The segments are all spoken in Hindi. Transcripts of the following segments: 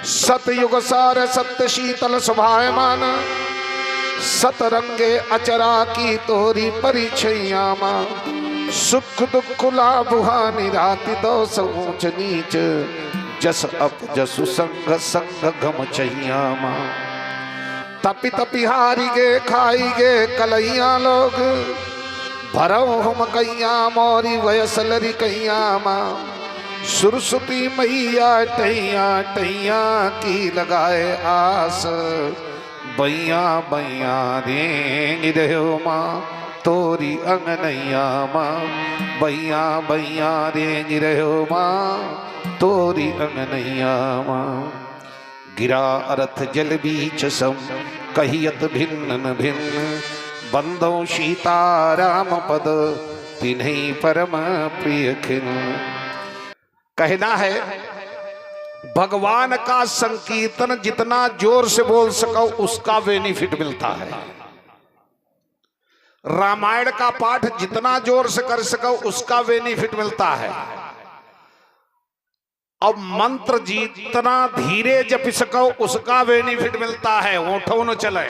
सतयुग सार सत्य शीतल सुभायमान, सतरंगे अचरा की तोरी परिछैया माँ। सुख दुख लाभ हानि राति दोष ऊंच नीच, जस अप जसु संग संग गम चैया माँ। तपि तपि हारी गे खाई गे कलैया लोग, भरव हम कैया मोरी वयसलरी कैया माँ। सुरसुती मैया टैया टैया की लगाए आस, बैया बैया रेंग रहो माँ तोरी अंगनैया माँ। बैया बैया रेंग रहो माँ तोरी अंगनैया माँ। गिरा अर्थ जल बीच सम कहियत भिन्न भिन्न, बंदो सीताराम पद तिन्हीं परम प्रिय खिन्न। कहना है भगवान का संकीर्तन जितना जोर से बोल सको उसका बेनिफिट मिलता है। रामायण का पाठ जितना जोर से कर सको उसका बेनिफिट मिलता है। अब मंत्र जितना धीरे जप सको उसका बेनिफिट मिलता है। ओठों न चले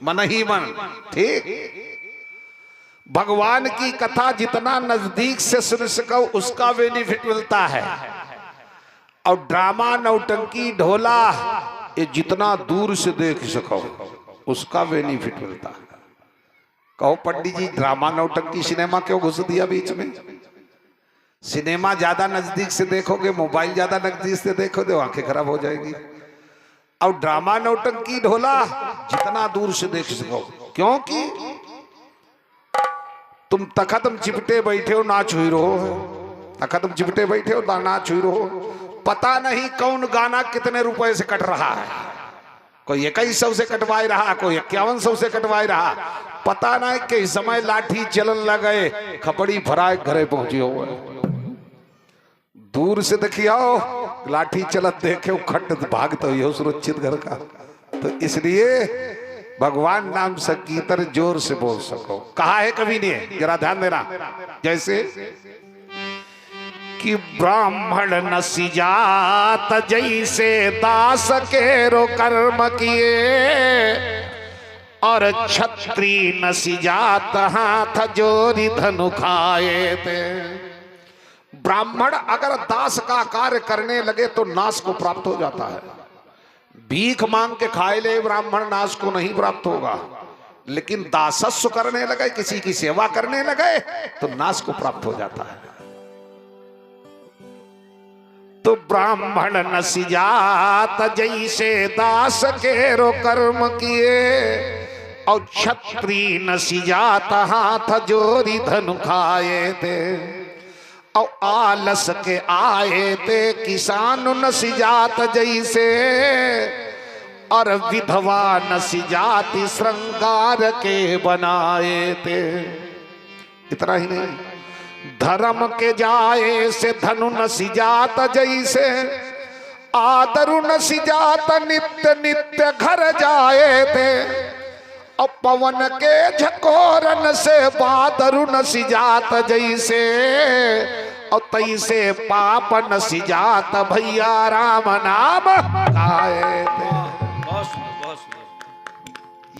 मन ही मन, ठीक। भगवान की कथा जितना नजदीक से सुन सको उसका बेनिफिट मिलता है। और ड्रामा नौटंकी ढोला ये जितना दूर से देख सको उसका बेनिफिट मिलता है। कहो पंडित जी ड्रामा नौटंकी सिनेमा क्यों घुस दिया बीच में? सिनेमा ज्यादा नजदीक से देखोगे, मोबाइल ज्यादा नजदीक से देखोगे, आंखें खराब हो जाएगी। और ड्रामा नौटंकी ढोला जितना दूर से देख सको, क्योंकि तुम तखतम चिपटे बैठे हो नाच हुई रहो, तखतम चिपटे बैठे हो नाच हुई रहो। पता नहीं कौन गाना कितने रुपए से कट रहा है। कोई 2100 से कटवाई रहा, कोई 5100 से कटवाई रहा। पता नहीं कि समय लाठी चलन लगे खपड़ी भराए घरे पहुंची हो। दूर से देखियो लाठी चलत देखे खट भाग तो यो सुरक्षित घर का। तो इसलिए भगवान नाम संकीर्तन जोर से बोल सको। कहा है कवि ने, जरा ध्यान देना। जैसे कि ब्राह्मण नसी जात जैसे दास के रो कर्म किए, और छत्री नसी जात हाथ जोरी धनु खाए थे। ब्राह्मण अगर दास का कार्य करने लगे तो नाश को प्राप्त हो जाता है। भीख मांग के खाए ले ब्राह्मण नाश को नहीं प्राप्त होगा, लेकिन दासस्व करने लगे, किसी की सेवा करने लगे तो नाश को प्राप्त हो जाता है। तो ब्राह्मण नसी जात जैसे दास के रो कर्म किए, और छत्री नसी जात हाथ जोरी धनु खाए थे। और आलस के आए थे किसान नसी जात जैसे, और विधवा नसी जाति श्रृंगार के बनाए थे। इतना ही नहीं, धर्म के जाए से धनु नसी जात जैसे, आदरु नसी जात नित्य नित्य घर जाए थे। और पवन के झकोरन से बादरु नसी जात जैसे, और तैसे पाप नसी जात भैया राम नाम गाए थे।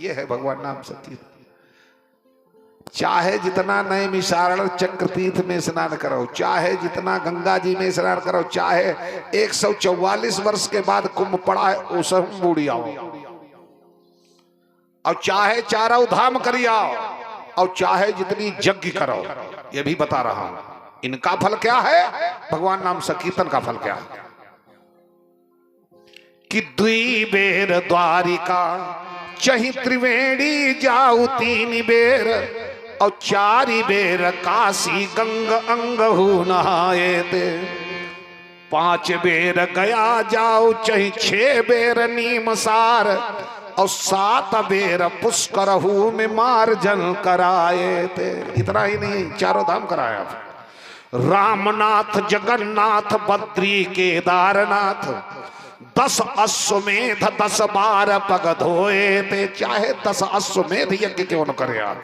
ये है भगवान नाम संकीर्तन। चाहे जितना नए मिसारण चक्र तीर्थ में स्नान करो, चाहे जितना गंगा जी में स्नान करो, चाहे 144 वर्ष के बाद कुंभ पड़ा है उसम बूढ़ी आओ, और चाहे चारों धाम करियाओ, और चाहे जितनी यज्ञ करो। ये भी बता रहा हूं इनका फल क्या है, भगवान नाम संकीर्तन का फल क्या है। कि दुई बेर द्वारिका चही त्रिवेणी जाऊ, तीन बेर और चारी बेर काशी गंग अंगहू नहाए दे। 5 बेर गया जाओ चही 6 बेर नीमसार, और 7 बेर पुष्करहू में मार्जन कराए थे। इतना ही नहीं, चारों धाम कराया। रामनाथ जगन्नाथ बद्री केदारनाथ, 10 अश्वमेध 10 बार पग धोए थे। चाहे 10 अश्वमेध यज्ञ क्यों न करे आप,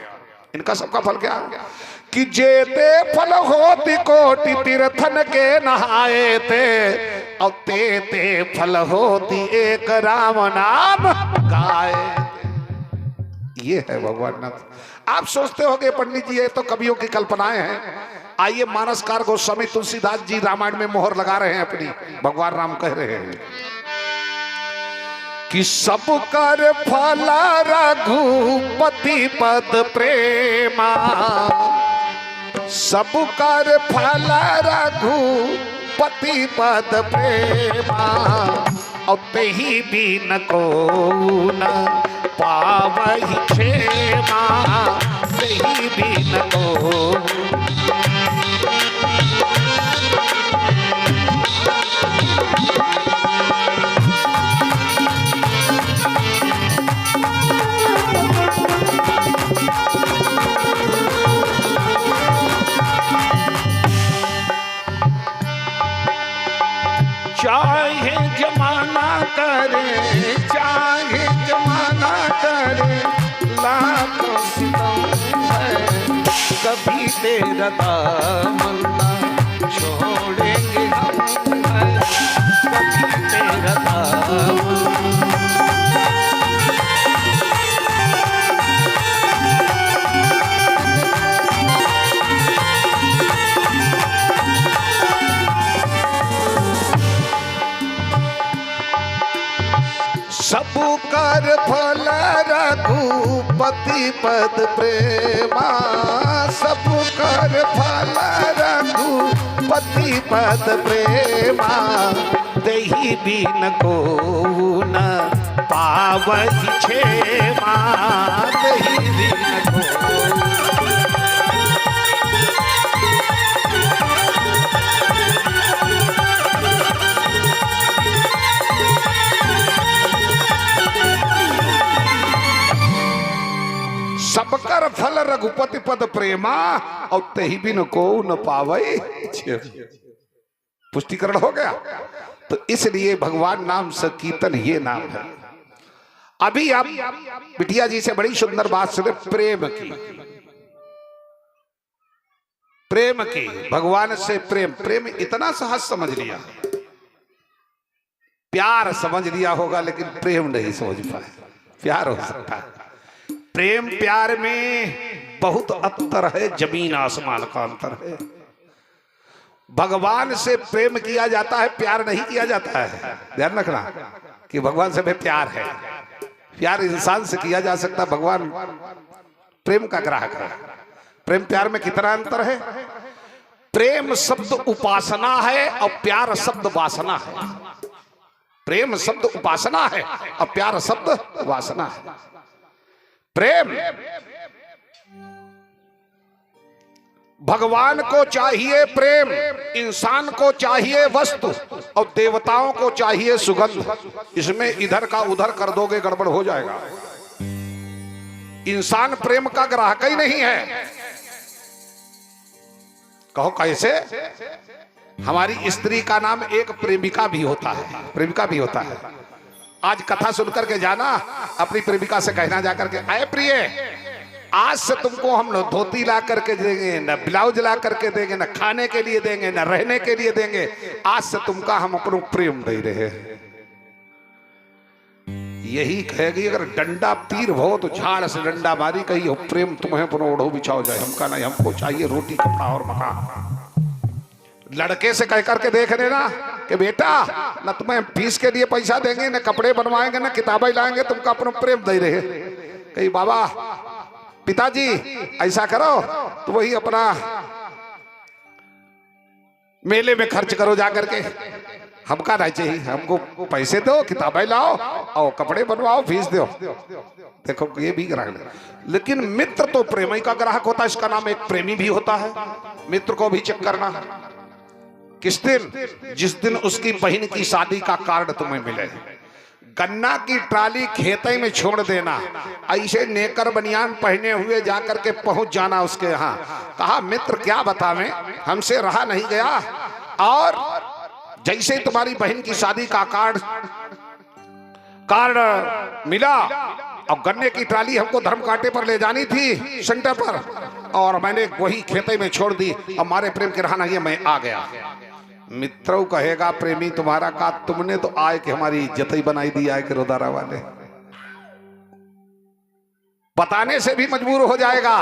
इनका सबका फल क्या है कि जेते फल होती कोटि तीर्थन के नहाए थे और तेते फल होती एक राम नाम गाए। ये है भगवान नाम। आप सोचते होंगे पंडित जी ये तो कवियों की कल्पनाएं हैं। आइए मानसकार गोस्वामी तुलसीदास जी रामायण में मोहर लगा रहे हैं अपनी, भगवान राम कह रहे हैं कि सब कर फल रघुपति पद प्रेमा, सब कर फल रघुपति पद प्रेमा, और तेहि बिन को न पावहि क्षेमा, तेहि बिन को। चाहे जमाना करे, चाहे जमाना करे, लाखों सितम है, कभी तेरा दामन ना छोड़ेंगे हम है, कभी तेरा दामन। सब कर फल रघुपति पद प्रेमा, सब कर फल रघुपति पद प्रेमा, तेहि बिन को न पावहि क्षेमा, तेहि बिन को। सबकर फल रघुपति पद प्रेमा, और तेहि बिन को न पावई। पुष्टिकरण हो गया। तो इसलिए भगवान नाम संकीर्तन ये नाम है। अभी आप बिटिया जी से बड़ी सुंदर बात सुने, प्रेम की, प्रेम की, भगवान से प्रेम। प्रेम इतना सहज समझ लिया, प्यार समझ लिया होगा, लेकिन प्रेम नहीं समझ पाए। प्यार हो सकता है, प्रेम प्यार में बहुत अंतर है, जमीन आसमान का अंतर है। भगवान से प्रेम किया जाता है, प्यार नहीं किया जाता है। ध्यान रखना कि भगवान से प्यार है। प्यार इंसान से किया जा सकता है, भगवान प्रेम का ग्राहक है। प्रेम प्यार में कितना अंतर है। प्रेम शब्द उपासना है और प्यार शब्द वासना है। प्रेम शब्द उपासना है और प्यार शब्द वासना है। प्रेम भगवान को चाहिए प्रेम, इंसान को चाहिए वस्तु, और देवताओं को चाहिए सुगंध। इसमें इधर का उधर कर दोगे गड़बड़ हो जाएगा। इंसान प्रेम का ग्राहक ही नहीं है। कहो कैसे? हमारी स्त्री का नाम एक प्रेमिका भी होता है, प्रेमिका भी होता है। आज कथा सुनकर के जाना, अपनी प्रेमिका से कहना जाकर के, अरे प्रिय, आज से तुमको हम लोग धोती ला करके देंगे, न ब्लाउज ला करके देंगे, न खाने के लिए देंगे, न रहने के लिए देंगे। आज से तुमका हम अपनो प्रेम दे रहे हैं। यही कहेगी। अगर डंडा तीर हो तो झाड़ से डंडा मारी, कही हो प्रेम तुम्हें अपनो ओढ़ो बिछाओ जाए। हमका नहीं, हमको चाहिए रोटी कपड़ा और मकान। लड़के से कह करके देख लेना कि बेटा न तुम्हें फीस के लिए पैसा देंगे, न कपड़े बनवाएंगे, न किताबें लाएंगे, तुमको अपना प्रेम दे रहे। कहीं बाबा पिताजी ऐसा करो तो वही अपना मेले में खर्च करो जाकर के। हमका नहीं चाहिए, हमको पैसे दो, किताबें लाओ और कपड़े बनवाओ, फीस दो। देखो ये भी ग्राहक। लेकिन मित्र तो प्रेम ही का ग्राहक होता है। इसका नाम एक प्रेमी भी होता है। मित्र को भी चेक करना। किस दिन? जिस दिन उसकी बहन की शादी का कार्ड तुम्हें मिले। गन्ना की ट्राली खेते में छोड़ देना, ऐसे नेकर बनियान पहने हुए जाकर के पहुंच जाना उसके यहाँ। कहा मित्र क्या बतावें, हमसे रहा नहीं गया। और जैसे तुम्हारी बहन की शादी का कार्ड मिला, अब गन्ने की ट्राली हमको धर्म कांटे पर ले जानी थी सेंटर पर, और मैंने वही खेते में छोड़ दी। हमारे प्रेम के रहना ये मैं आ गया। मित्रों कहेगा प्रेमी तुम्हारा का, तुमने तो आए कि हमारी इज्जत ही बनाई दी, आए के रोदारा वाले बताने से भी मजबूर हो जाएगा।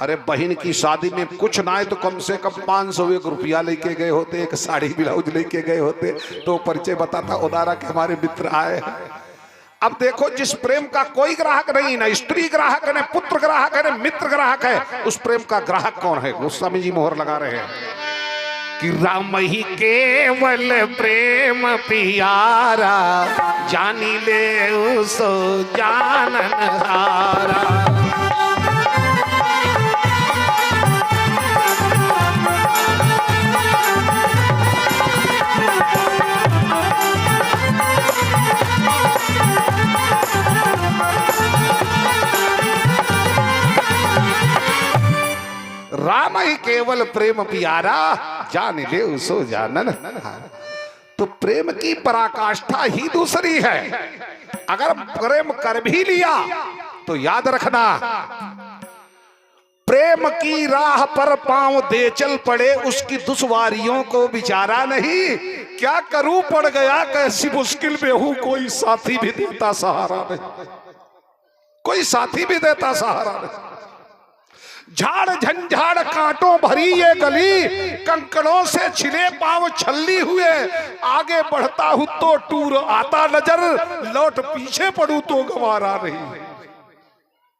अरे बहन की शादी में कुछ ना है तो कम से कम 501 रुपया लेके गए होते, एक साड़ी ब्लाउज लेके गए होते, तो परिचय बताता उदारा के हमारे मित्र आए। अब देखो जिस प्रेम का कोई ग्राहक नहीं, ना स्त्री ग्राहक है, ना पुत्र ग्राहक है, ना मित्र ग्राहक है, उस प्रेम का ग्राहक कौन है? गोस्वामी जी मोहर लगा रहे हैं कि राम ही केवल प्रेम प्यारा, जानी ले उसो जानन हारा। राम ही केवल प्रेम प्यारा, जान ले उसो जानन हारा। तो प्रेम की पराकाष्ठा ही दूसरी है। अगर प्रेम कर भी लिया तो याद रखना, प्रेम की राह पर पांव दे चल पड़े, उसकी दुश्वारियों को बिचारा नहीं। क्या करूं पड़ गया कैसी मुश्किल में हूं, कोई साथी भी देता सहारा नहीं, कोई साथी भी देता सहारा नहीं। झाड़ झंझाड़ कांटों भरी ये गली, कंकड़ों से छिले पांव छल्ली हुए, आगे बढ़ता हूं तो टूर आता नजर, लौट पीछे पड़ू तो गवारा नहीं।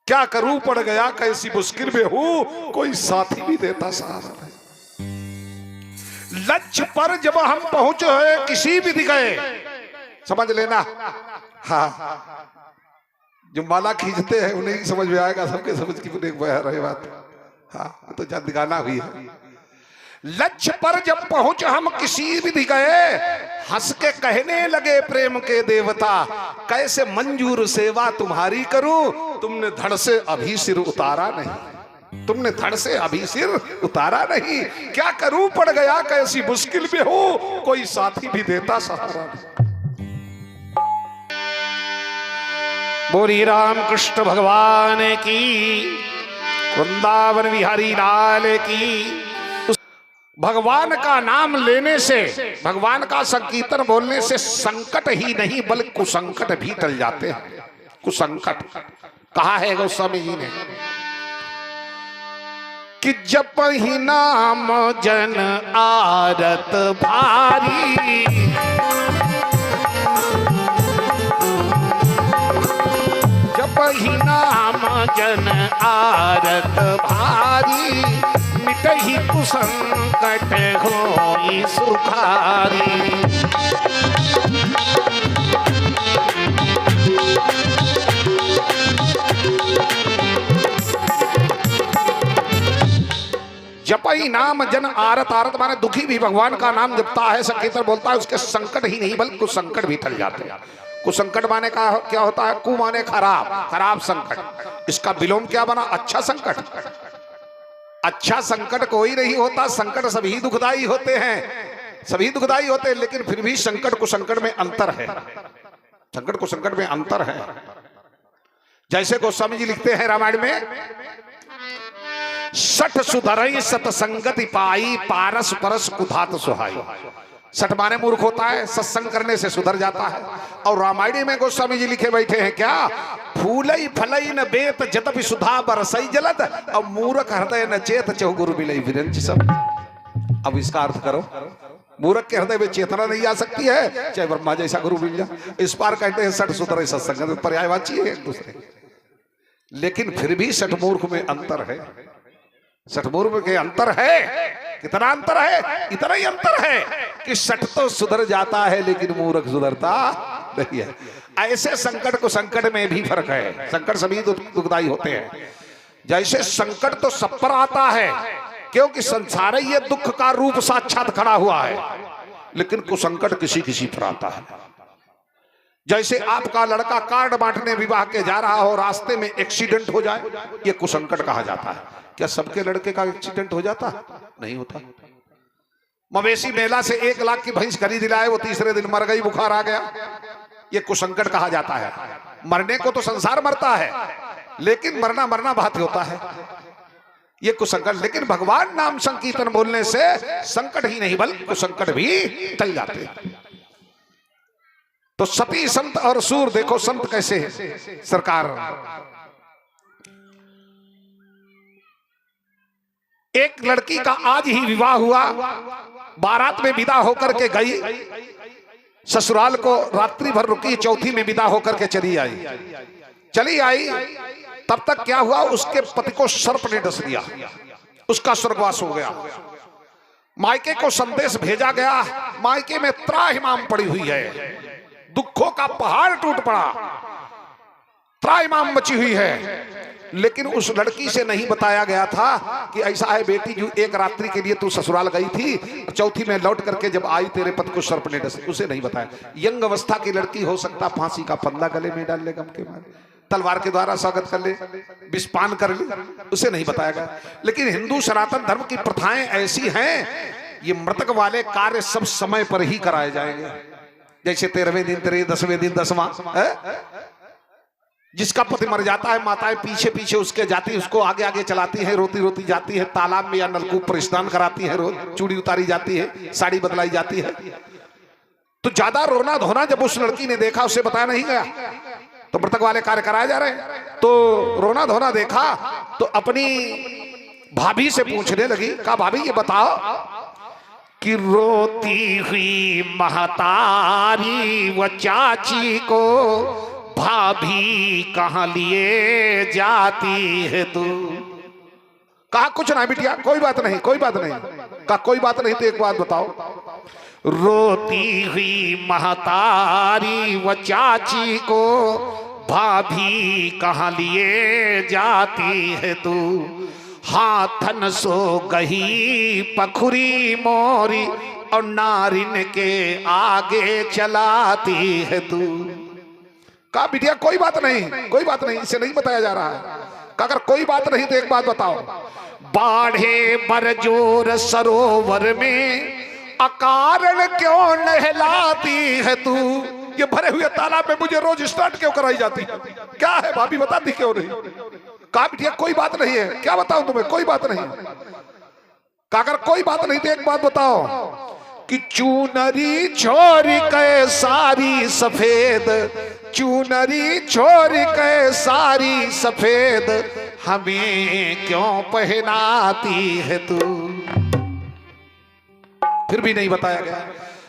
क्या करूं पड़ गया कैसी मुश्किल में हूं, कोई साथी भी देता सहारा नहीं। लक्ष्य पर जब हम पहुंचे किसी भी दिखे, समझ लेना, हाँ जो माला खींचते हैं उन्हें समझ में आएगा, सबके समझ की रही बात, हाँ तो जब दिखाना हुई है। लक्ष्य पर जब पहुंच हम किसी भी गए, हंस के कहने लगे प्रेम के देवता, कैसे मंजूर सेवा तुम्हारी करूं, तुमने धड़ से अभी सिर उतारा नहीं, तुमने धड़ से अभी सिर उतारा नहीं। क्या करूं पड़ गया कैसी मुश्किल में हो, कोई साथी भी देता सहारा नहीं। बोली राम कृष्ण भगवान की, वृंदावन विहारी लाल की। भगवान का नाम लेने से, भगवान का संकीर्तन बोलने से संकट ही नहीं बल्कि कुसंकट भी टल जाते हैं। कुसंकट कहा है गोस्वामी जी ने कि जप ही नाम जन आरत भारी, ही नाम जन आरत भारी, मिटहि कुसंकट होई सुखारी। जपई नाम जन आरत, आरत माने दुखी भी भगवान का नाम जपता है, संकीर्तन बोलता है, उसके संकट ही नहीं बल्कि कुसंकट भी टल जाते हैं। कुसंकट माने का क्या होता है? कु माने खराब, खराब संकट। इसका विलोम क्या बना? अच्छा संकट। अच्छा संकट कोई नहीं होता, संकट सभी दुखदाई होते हैं, सभी दुखदाई होते हैं, लेकिन फिर भी संकट को संकट में अंतर है, संकट को संकट में अंतर है। जैसे गोस्वामी जी लिखते हैं रामायण में, सठ सुधरई सतसंगति पाई, पारस परस कुधात सुहाई। सठ माने मूर्ख होता है, सत्संग करने से सुधर जाता है। और रामायणी में गोस्वामी जी लिखे बैठे हैं क्या, फूलई फलई न बेत जतपि सुधा बरसई जलद, और मूर्ख हृदय न चेत चहु गुरु मिलई विरंच सब। अब इसका अर्थ करो, मूर्ख के हृदय में चेतना नहीं आ सकती है, चाहे ब्रह्मा जैसा गुरु मिल जाए। इस बार कहते हैं सठ सुधरे सत्संग, पर्यायवाची है एक दूसरे, लेकिन फिर भी सठ मूर्ख में अंतर है। सठ मूर्ख के अंतर है, कितना अंतर है? इतना ही अंतर है कि सठ तो सुधर जाता है लेकिन मूर्ख सुधरता नहीं है। ऐसे संकट को संकट में भी फर्क है, संकट सभी दुखदाई होते हैं। जैसे संकट तो सब पर आता है, क्योंकि संसार ये दुख का रूप साक्षात खड़ा हुआ है, लेकिन कुसंकट किसी किसी पर आता है। जैसे आपका लड़का कार्ड बांटने विवाह के जा रहा हो, रास्ते में एक्सीडेंट हो जाए, ये कुसंकट कहा जाता है। क्या सबके लड़के का एक्सीडेंट हो जाता? नहीं होता। मवेशी मेला से 1 लाख की भैंस खरीद लाए, वो तीसरे दिन मर गई, बुखार आ गया, ये कुसंकट कहा जाता है। मरने को तो संसार मरता है, लेकिन मरना मरना बात होता है, ये कुसंकट। लेकिन भगवान नाम संकीर्तन बोलने से संकट ही नहीं बल्कि कुसंकट भी टल जाते हैं। तो सती संत और सूर, देखो संत कैसे है सरकार। एक लड़की का आज ही विवाह हुआ, बारात में विदा होकर के गई, ससुराल को रात्रि भर रुकी, चौथी में विदा होकर के चली आई। तब तक क्या हुआ, उसके पति को सर्प ने डस लिया, उसका स्वर्गवास हो गया। मायके को संदेश भेजा गया, मायके में त्राहिमाम पड़ी हुई है, दुखों का पहाड़ टूट पड़ा, त्राहिमाम मची हुई है। लेकिन उस लड़की से नहीं बताया गया था कि ऐसा है बेटी, जो एक रात्रि के लिए तू ससुराल गई थी, चौथी में लौट करके जब आई तेरे पति को सर्प ने डस, उसे नहीं बताया। यंग अवस्था की लड़की, हो सकता फांसी का फंदा गले में डाल ले, गम के मारे तलवार के द्वारा स्वागत कर ले, विषपान कर ले, उसे नहीं बताया गया। लेकिन हिंदू सनातन धर्म की प्रथाएं ऐसी हैं, ये मृतक वाले कार्य सब समय पर ही कराए जाएंगे। जैसे 13वें दिन 13, 10वें दिन 10वां, जिसका पति मर जाता है, माताएं पीछे पीछे उसके जाती है, उसको आगे आगे चलाती है, रोती रोती जाती है, तालाब में या नलकूप पर स्नान कराती है, रोज चूड़ी उतारी जाती है, साड़ी बदलाई जाती है। तो ज्यादा रोना धोना जब उस लड़की ने देखा, उसे बताया नहीं गया, तो मृतक वाले कार्य कराए जा रहे हैं। तो रोना धोना देखा तो अपनी भाभी से पूछने लगी, कहा भाभी ये बताओ कि रोती हुई महतारी व चाची को भाभी कहां लिए जाती है तू। कहा कुछ ना बिटिया, कोई बात नहीं, कोई बात नहीं। कहा कोई बात नहीं, तो एक बात बताओ, रोती हुई महतारी व चाची को भाभी कहां लिए जाती है तू। हाथन सो गही पखुरी मोरी और नारिन के आगे चलाती है तू। कहा बिटिया कोई बात नहीं, कोई बात नहीं, इसे नहीं बताया जा रहा है। कहा अगर कोई बात नहीं तो एक बात बताओ, बाढ़े बरजोर सरोवर में अकारण क्यों नहलाती है तू। ये भरे हुए तालाब में मुझे रोज स्टार्ट क्यों कराई जाती है, क्या है भाभी बताती क्यों नहीं। कहा बिटिया कोई बात नहीं है, क्या बताऊं तुम्हें, कोई बात नहीं। कहा अगर कोई बात नहीं तो एक बात बताओ कि चूनरी छोरी के सारी सफेद, चूनरी छोरी के सारी सफेद हमें क्यों पहनाती है तू। फिर भी नहीं बताया गया।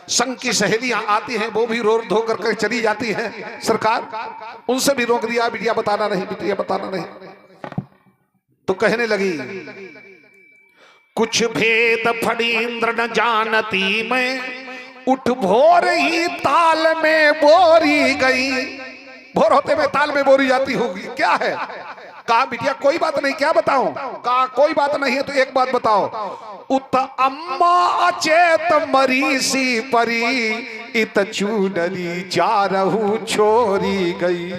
संघ की सहेलियां आती हैं, वो भी रो धो करके चली जाती हैं सरकार, उनसे भी रोक दिया, बिटिया बताना नहीं, बिटिया बताना नहीं। तो कहने लगी कुछ भेद फणींद्र न जानती मैं, उठ भोर ही ताल में बोरी गई। भोर होते में ताल में बोरी जाती होगी, क्या है। कहा बिटिया कोई बात नहीं, क्या बताऊं। कहा कोई बात नहीं है तो एक बात बताओ, उत अम्मा अचेत मरीसी परी, इत चूनरी चारहू छोरी गई।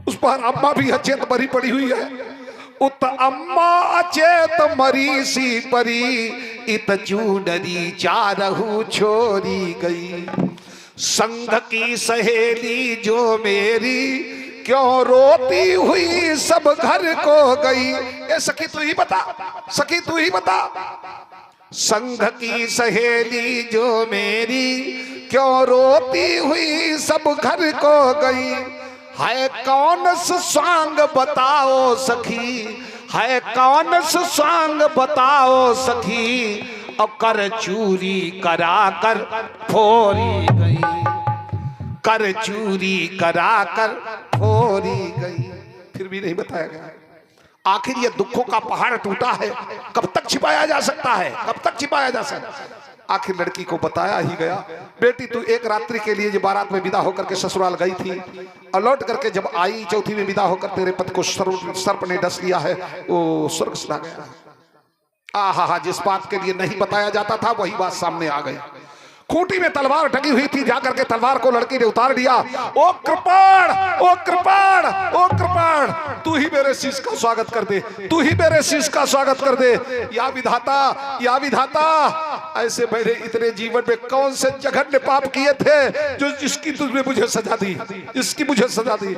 उस पर अम्मा भी अचेत मरी पड़ी हुई है। उत अम्मा अचेत मरीसी परी, इत चूनरी चारहू छोरी गई। संघ की सहेली जो मेरी, क्यों रोती हुई सब घर को गई। ए सखी तू ही बता, सखी तू ही बता। संघ की सहेली जो मेरी, क्यों रोती हुई सब घर को गई। है कौन सा सांग बताओ सखी, है कौन सा सांग बताओ सखी, और कर चूरी करा कर फोरी गई, कर चूरी करा कर फोरी गई। फिर भी नहीं बताया गया। आखिर ये दुखों का पहाड़ टूटा है, कब तक छिपाया जा सकता है, कब तक छिपाया जा सकता है। आखिर लड़की को बताया ही गया, बेटी तू एक रात्रि के लिए जब बारात में विदा होकर के ससुराल गई थी, और लौट करके जब आई चौथी में विदा होकर तेरे पति को सर्प ने डस लिया है, वो स्वर्ग सदा गया। आहा, जिस बात के लिए नहीं बताया जाता था वही बात सामने आ गई। खूंटी में तलवार ढकी हुई थी, जाकर के तलवार को लड़की ने उतार दिया। ओ कृपाण, ओ कृपाण, ओ कृपाण, तू ही मेरे शीश का स्वागत कर दे, तू ही मेरे शीश का स्वागत कर दे। या विधाता, या विधाता, ऐसे मैंने इतने जीवन में कौन से जघन्य पाप किए थे जो जिसकी तुझने मुझे सजा दी, इसकी मुझे सजा दी।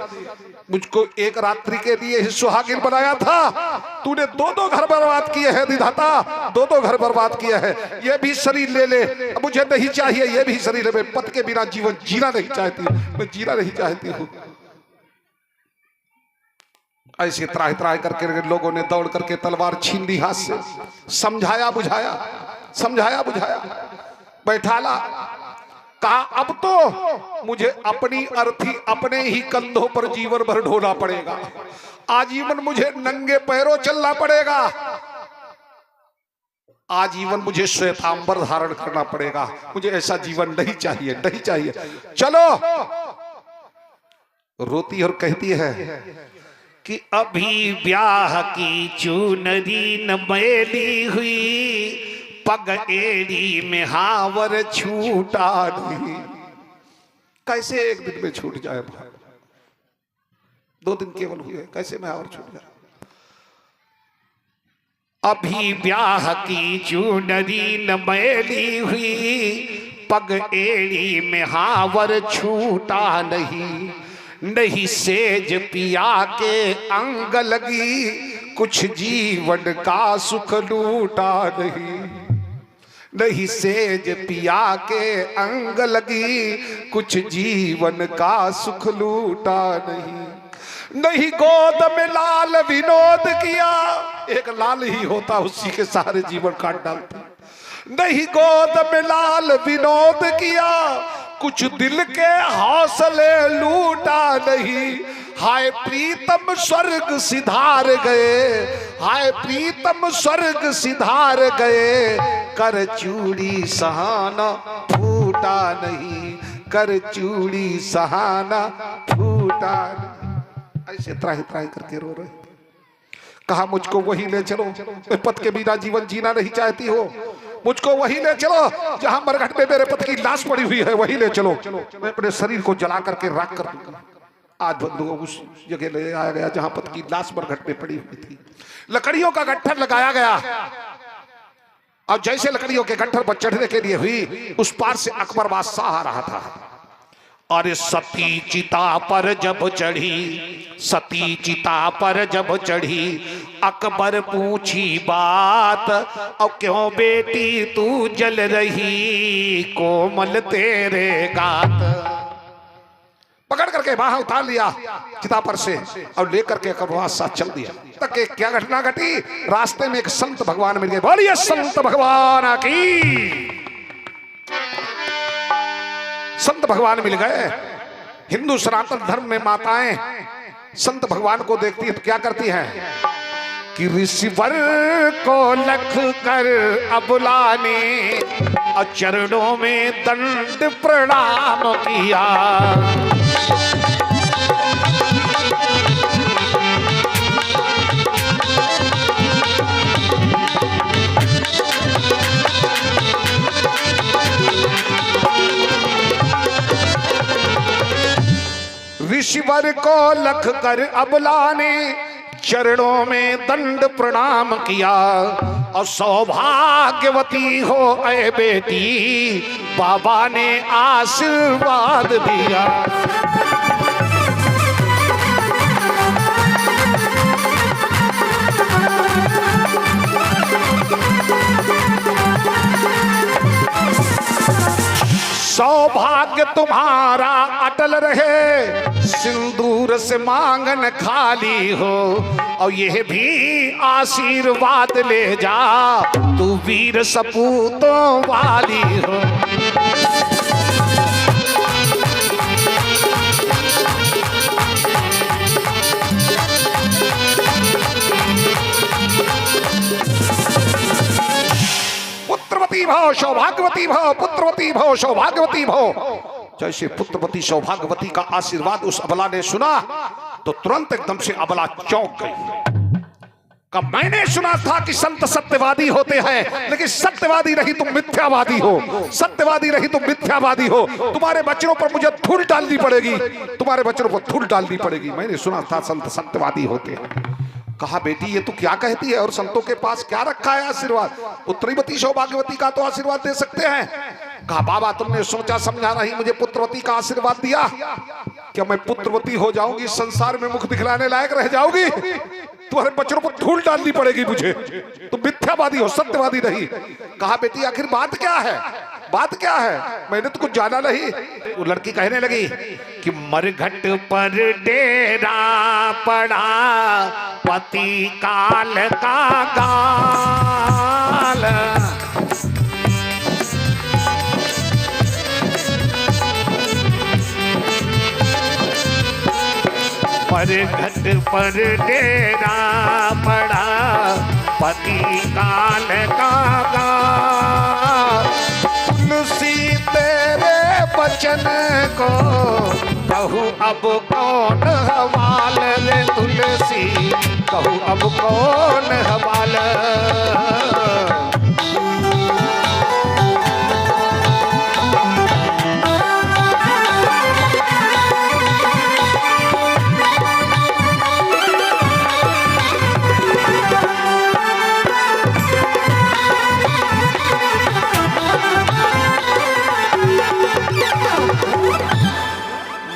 मुझको एक रात्रि के लिए ही सुहागिन बनाया था, तूने दो दो घर बर्बाद किए हैं विधाता, दो दो घर बर्बाद किए हैं। ये भी शरीर ले ले, मुझे नहीं चाहिए, ये भी शरीर है। मैं पति के बिना जीवन जीना नहीं चाहती, मैं जीना नहीं चाहती हूँ। ऐसे त्राह त्राह करके लोगों ने दौड़ करके तलवार छीन ली हाथ से। समझाया बुझाया, समझाया बुझाया, बैठाला, कहा अब तो मुझे अपनी अर्थी अपने ही कंधों पर जीवन भर ढोना पड़ेगा, आजीवन मुझे नंगे पैरों चलना पड़ेगा, आजीवन मुझे श्वेतांबर धारण करना पड़ेगा। मुझे ऐसा जीवन नहीं चाहिए, नहीं चाहिए। चलो, रोती और कहती है कि अभी ब्याह की चुनरी न मैली हुई, पग एड़ी में हावर छूटा नहीं। कैसे एक दिन में छूट जाए भाई, 2 दिन केवल हुए, कैसे में हावर छूट जाए। अभी ब्याह की चुनरी न मैली हुई, पग एड़ी में हावर छूटा नहीं, नहीं सेज पिया के अंग लगी, कुछ जीवन का सुख लूटा नहीं, नहीं सेज पिया के अंग लगी, कुछ जीवन का सुख लूटा नहीं, नहीं गोद में लाल विनोद किया, एक लाल ही होता उसी के सारे जीवन काट डालता, नहीं गोद में लाल विनोद किया, कुछ दिल के हौसले लूटा नहीं, हाय प्रीतम स्वर्ग सिधार गए, हाय प्रीतम स्वर्ग सिधार गए, कर चूड़ी सहाना फूटा नहीं, कर चूड़ी सहाना फूटा नहीं। ऐसे त्राही त्राही करके रो रहे। कहा मुझको वही ले चलो, मैं पति के बिना जीवन जीना नहीं चाहती हो, मुझको वही ले चलो जहां मरघट में मेरे पति की लाश पड़ी हुई है, वही ले चलो, मैं अपने शरीर को जला करके राख कर दूंगा। आज बंधुओं उस जगह ले आया गया जहां पति की लाश मरघट में पड़ी हुई थी, लकड़ियों का गट्ठर लगाया गया। अब जैसे लकड़ियों के गट्ठर पर चढ़ने के लिए हुई, उस पार से अकबर बादशाह आ रहा था। अरे सती चिता पर जब चढ़ी, सती चिता पर जब चढ़ी, अकबर पूछी बात, और क्यों बेटी तू जल रही, कोमल तेरे गात। पकड़ करके बाहर उतार लिया चिता पर से और लेकर के अकबर साथ चल दिया। तक क्या घटना घटी, रास्ते में एक संत भगवान मिल गए। बोलिए संत भगवान की। संत भगवान मिल गए। हिंदू सनातन धर्म में माताएं संत भगवान को देखती है तो क्या करती हैं कि ऋषिवर को लख कर अबला ने और चरणों में दंड प्रणाम किया। ऋषिवर को लख कर अबला ने चरणों में दंड प्रणाम किया। और सौभाग्यवती हो ऐ बेटी, बाबा ने आशीर्वाद दिया। सौभाग्य तुम्हारा अटल रहे, सिंदूर से मांगन खाली हो। और यह भी आशीर्वाद ले जा, तू वीर सपूतों वाली हो। पुत्रवती भव, सौभाग्यवती भव, पुत्रवती भव, सौभाग्यवती भव। जैसे पुत्रवती सौभाग्यवती का आशीर्वाद उस अबला ने सुना तो तुरंत एकदम से अबला चौंक गई। का मैंने सुना था कि संत सत्यवादी होते हैं, लेकिन सत्यवादी नहीं तुम मिथ्यावादी हो, सत्यवादी नहीं तुम मिथ्यावादी हो। तुम्हारे वचनों पर मुझे धूल डालनी पड़ेगी, तुम्हारे वचनों पर धूल डालनी पड़ेगी। मैंने सुना था संत सत्यवादी होते हैं। कहा बेटी ये तू क्या कहती है, और संतों के पास क्या रखा है आशीर्वाद? पुत्रवती सौभाग्यवती का तो आशीर्वाद दे सकते हैं। कहा बाबा तुमने सोचा समझा नहीं मुझे पुत्रवती का आशीर्वाद दिया, क्या मैं पुत्रवती हो जाऊंगी, संसार में मुख दिखलाने लायक रह जाऊंगी? तुम्हारे बच्चों को धूल डालनी पड़ेगी मुझे, तुम मिथ्यावादी हो, सत्यवादी नहीं। कहा बेटी आखिर बात क्या है, बात क्या है? मैंने तो कुछ जाना नहीं। वो लड़की कहने लगी कि मरघट पर डेरा पड़ा पति काल का गाल, मरघट पर डेरा पड़ा पति काल का गाल। तुलसी तेरे बचन को कहूँ अब कौन हवाल रे, तुलसी कहूँ अब कौन हवाल।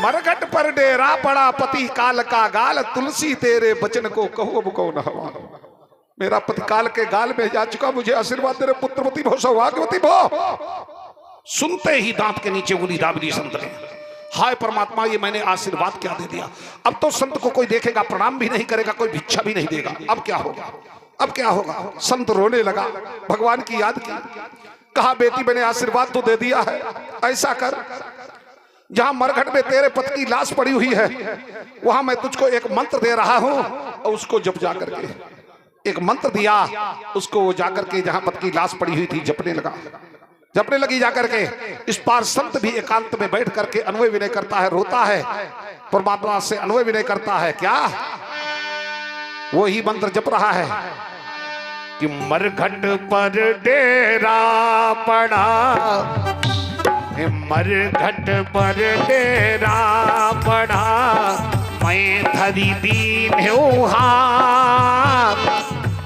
मरघट पर डेरा पड़ा पति काल का गाल, तुलसी तेरे बचन को कहूँ अब कौन हवाल। मेरा पति काल के गाल में जा चुका, मुझे आशीर्वाद दे रे पुत्रवती भो सौभाग्यवती भो। सुनते ही दांत के नीचे उंगली दाब दी संत ने। हाय परमात्मा ये मैंने आशीर्वाद क्या दे दिया। अब तो संत को कोई देखेगा प्रणाम भी नहीं करेगा, कोई भिक्षा भी नहीं देगा। अब क्या होगा, अब क्या होगा? संत रोने लगा, भगवान की याद की। कहा बेटी मैंने आशीर्वाद तो दे दिया है, ऐसा कर जहां मरघट में तेरे पति की लाश पड़ी हुई है वहां मैं तुझको एक मंत्र दे रहा हूं, और उसको जप जा करके। एक मंत्र दिया उसको, वो जाकर के जहां पति की लाश पड़ी हुई थी जपने लगा, जपने लगी जाकर के। इस पार संत भी एकांत में बैठ करके अन्वय विनय करता है, रोता है, परमात्मा से अन्वय विनय करता है। क्या वो ही मंत्र जप रहा है कि मरघट पर डेरा पड़ा, मरघट पर डेरा पड़ा, मैं धरी दीन हाथ,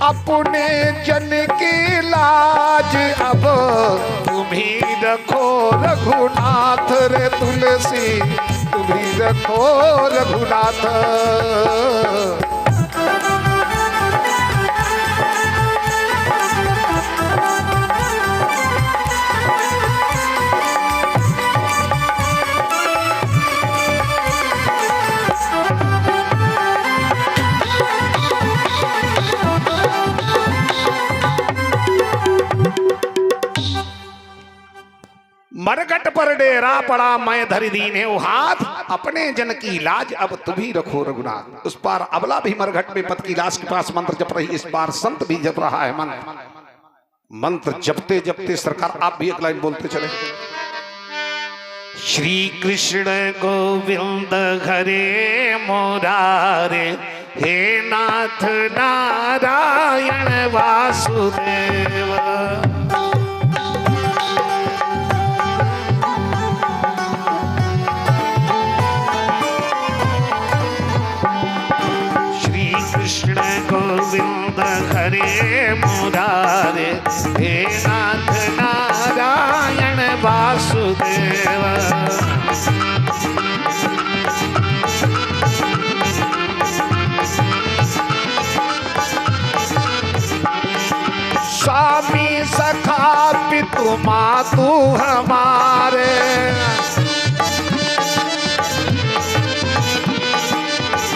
अपने जन की लाज अब तुम्ही रखो रघुनाथ रे, तुलसी तुम्ही रखो रघुनाथ। मरघट पर डेरा पड़ा मैं धरी दीने हाथ, अपने जन की लाज अब तुम्ही रखो रघुनाथ। उस पार अबला भी मरघट में पति की लाश के पास मंत्र जप रही, इस पार संत भी जप रहा है मंत्र। मंत्र जपते जपते सरकार आप भी एक लाइन बोलते चले। श्री कृष्ण गोविंद हरे मुरारे, हे नाथ नारायण वासुदेव। कृष्ण गोविंद हरे मुरारे, हे नाथ नारायण वासुदेव। स्वामी सखा पितु मातु हमारे,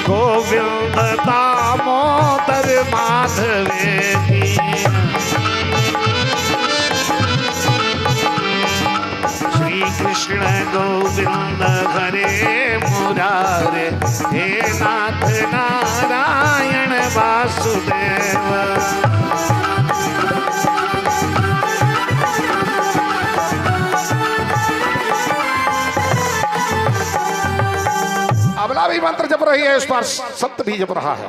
गोविंद दामोदर माधवेती। श्री कृष्ण गोविंद हरे मुरारे, हे नाथ नारायण वासुदेव। अबला भी मंत्र जप रही है, इस पर सत्य भी जप रहा है।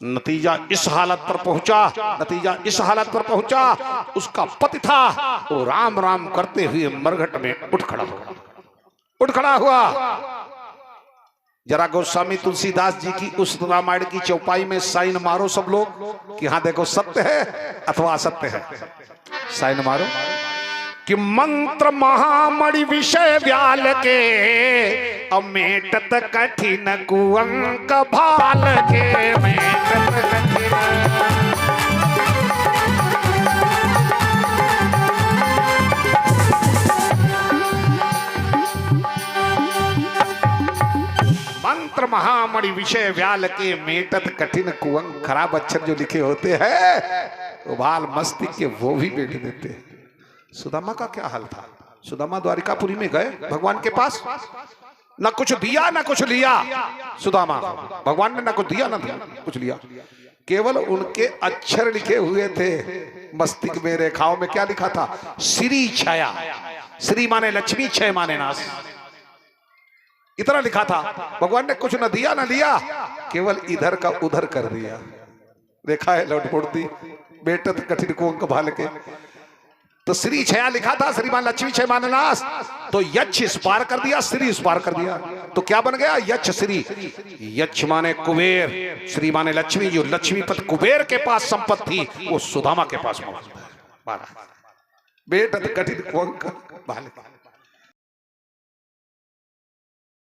नतीजा इस हालत पर पहुंचा, नतीजा इस हालत पर पहुंचा, उसका पति था वो राम राम करते हुए मरघट में उठ खड़ा हुआ। जरा गोस्वामी तुलसीदास जी की उस रामायण की चौपाई में साइन मारो सब लोग कि हाँ देखो सत्य है अथवा असत्य है। साइन मारो कि मंत्र महामणि विषय व्याल के अमेटत कठिन कुअंक भाल के। मेटत कठिन मंत्र महामणि विषय व्याल के मेटत कठिन कुअंक। खराब अक्षर जो लिखे होते हैं उबाल मस्ती के वो भी बेट देते हैं। सुदामा का क्या हाल था? सुदामा द्वारिकापुरी में गए भगवान के पास, ना कुछ दिया ना कुछ लिया। सुदामा भगवान ने ना कुछ दिया ना कुछ लिया, केवल उनके अक्षर लिखे हुए थे मस्तिष्क में, रेखाओं में। क्या लिखा था? श्री छया। श्री माने लक्ष्मी, छय माने नाश, इतना लिखा था। भगवान ने कुछ न दिया न लिया, केवल इधर का उधर कर दिया। देखा है लौट पुड़ती बेटत कठिन कुअंक भाल के। तो श्री छया लिखा था, श्री मान लक्ष्मी, छय मान नाश। तो यक्ष इस पार कर दिया, श्री इस पार कर दिया, तो क्या बन गया? यक्ष श्री। यक्ष माने कुबेर, श्री माने लक्ष्मी। जो लक्ष्मीपति कुबेर के पास संपत्ति थी वो सुदामा के पास मौजूद है। बेटत कठिन कुअंक भाल के।